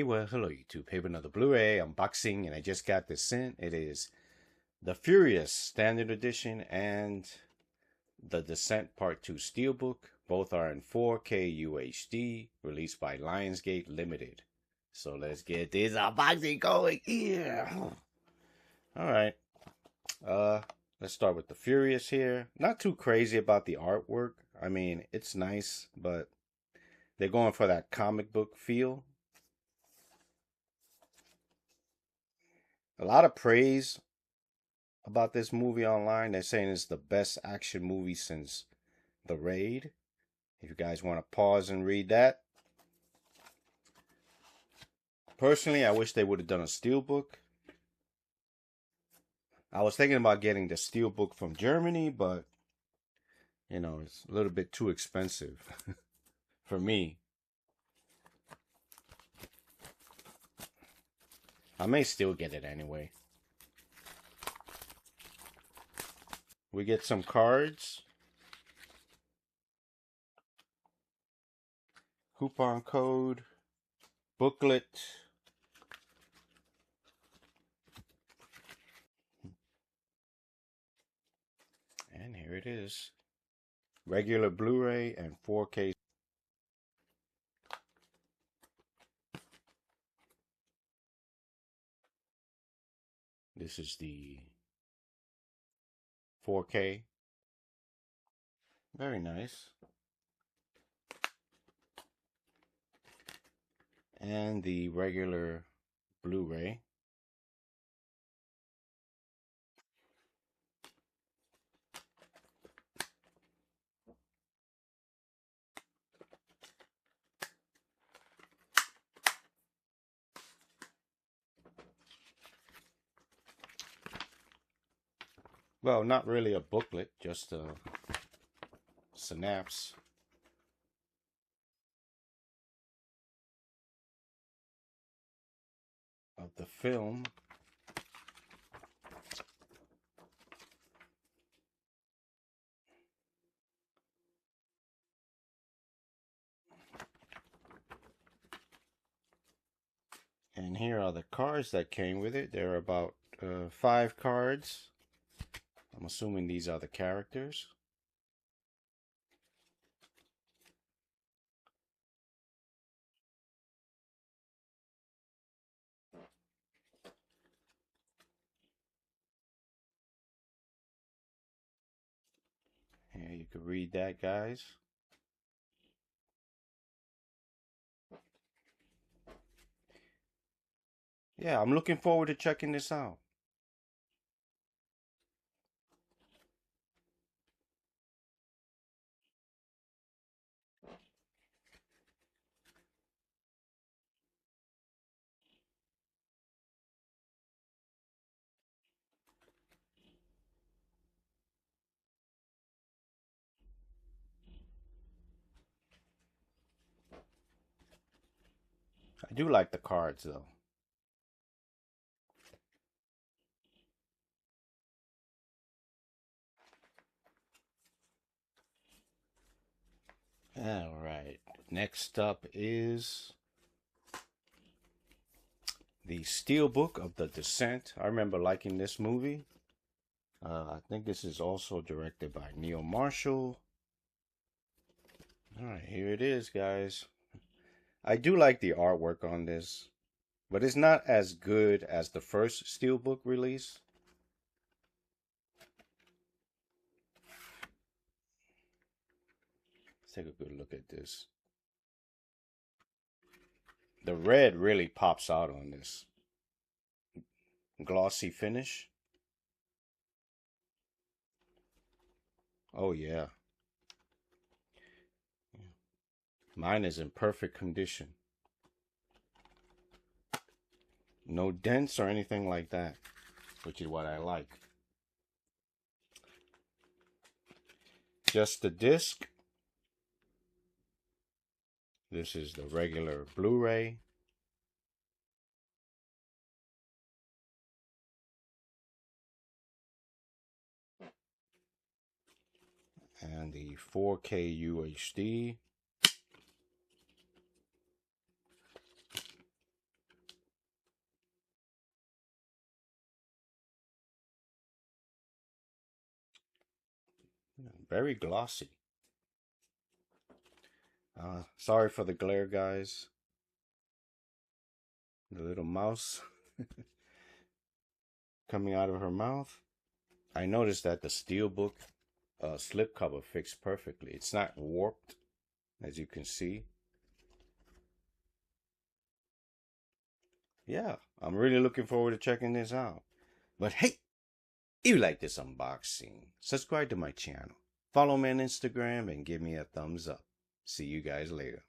well, hello YouTube. Here with another Blu-ray unboxing, and I just got this sent. It is The Furious Standard Edition and The Descent Part 2 Steelbook. Both are in 4K UHD, released by Lionsgate Limited. So let's get this unboxing going here. Alright. Let's start with The Furious here. Not too crazy about the artwork. I mean, it's nice, but they're going for that comic book feel. A lot of praise about this movie online. They're saying it's the best action movie since The Raid. If you guys want to pause and read that. Personally, I wish they would have done a steelbook. I was thinking about getting the steelbook from Germany, but you know, it's a little bit too expensive for me. I may still get it anyway. We get some cards. Coupon code. Booklet. And here it is. Regular Blu-ray and 4K. This is the 4K. Very nice. And the regular Blu-ray. Well, not really a booklet, just a synapse. Of the film. And here are the cards that came with it. There are about 5 cards. I'm assuming these are the characters. Here you can read that, guys. Yeah, I'm looking forward to checking this out. I do like the cards, though. All right. Next up is the Steelbook of The Descent. I remember liking this movie. I think this is also directed by Neil Marshall. All right, here it is, guys. I do like the artwork on this, but it's not as good as the first Steelbook release. Let's take a good look at this. The red really pops out on this. Glossy finish. Oh yeah. Mine is in perfect condition. No dents or anything like that, which is what I like. Just the disc. This is the regular Blu-ray. And the 4K UHD. Very glossy. Sorry for the glare, guys. The little mouse coming out of her mouth. I noticed that the Steelbook slipcover fits perfectly. It's not warped, as you can see. Yeah, I'm really looking forward to checking this out. But hey, if you like this unboxing, subscribe to my channel. Follow me on Instagram and give me a thumbs up. See you guys later.